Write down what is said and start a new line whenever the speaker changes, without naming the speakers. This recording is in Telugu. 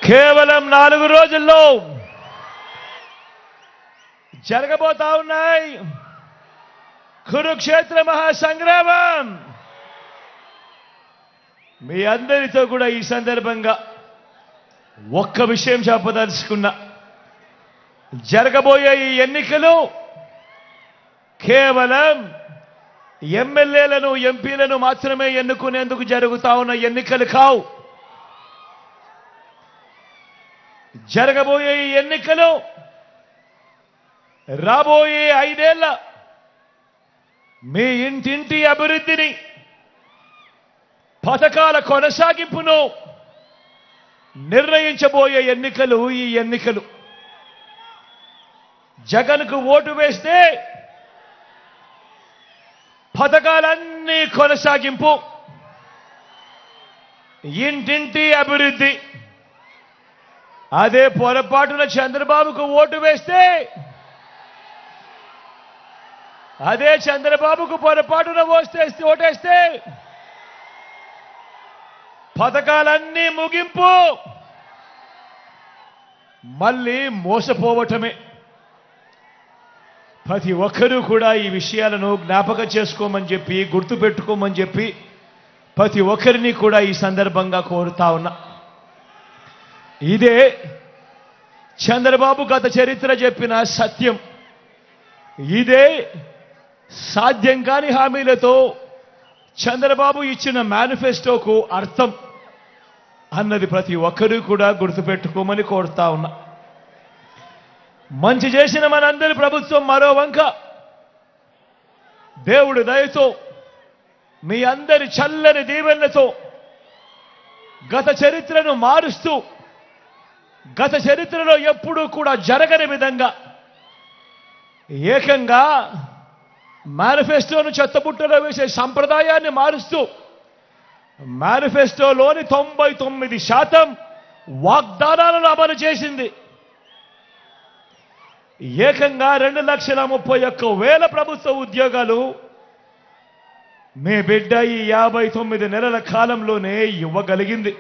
కేవలం 4 రోజుల్లో జరగబోతా ఉన్నాయి కురుక్షేత్ర మహాసంగ్రామం. మీ అందరితో కూడా ఈ సందర్భంగా ఒక్క విషయం చెప్పదలుచుకున్నా. జరగబోయే ఈ ఎన్నికలు కేవలం ఎమ్మెల్యేలను ఎంపీలను మాత్రమే ఎన్నుకునేందుకు జరుగుతా ఉన్న ఎన్నికలు కావు. జరగబోయే ఈ ఎన్నికలు రాబోయే 5 ఏళ్ల మీ ఇంటింటి అభివృద్ధిని, పథకాల కొనసాగింపును నిర్ణయించబోయే ఎన్నికలు ఈ ఎన్నికలు. జగన్కు ఓటు వేస్తే పథకాలన్నీ కొనసాగింపు, ఇంటింటి అభివృద్ధి. అదే పొరపాటున చంద్రబాబుకు ఓటు వేస్తే, అదే చంద్రబాబుకు పొరపాటున ఓటేస్తే పథకాలన్నీ ముగింపు, మళ్ళీ మోసపోవటమే. ప్రతి ఒక్కరూ కూడా ఈ విషయాలను జ్ఞాపకం చేసుకోమని చెప్పి, గుర్తుపెట్టుకోమని చెప్పి ప్రతి ఒక్కరిని కూడా ఈ సందర్భంగా కోరుతా ఉన్నా. ఇదే చంద్రబాబు గత చరిత్ర చెప్పిన సత్యం. ఇదే సాధ్యం కాని హామీలతో చంద్రబాబు ఇచ్చిన మేనిఫెస్టోకు అర్థం అన్నది ప్రతి ఒక్కరూ కూడా గుర్తుపెట్టుకోమని కోరుతా ఉన్నా. మంచి చేసిన మనందరి ప్రభుత్వం మరో వంక దేవుడి దయతో, మీ అందరి చల్లని దీవెనలతో గత చరిత్రను మారుస్తూ, గత చరిత్రలో ఎప్పుడూ కూడా జరగని విధంగా ఏకంగా మేనిఫెస్టోను చెత్తబుట్టలో వేసే సంప్రదాయాన్ని మారుస్తూ మేనిఫెస్టోలోని 99% వాగ్దానాలను అమలు చేసింది. ఏకంగా 2,31,000 ప్రభుత్వ ఉద్యోగాలు మీ బిడ్డ ఈ 59 నెలల కాలంలోనే ఇవ్వగలిగింది.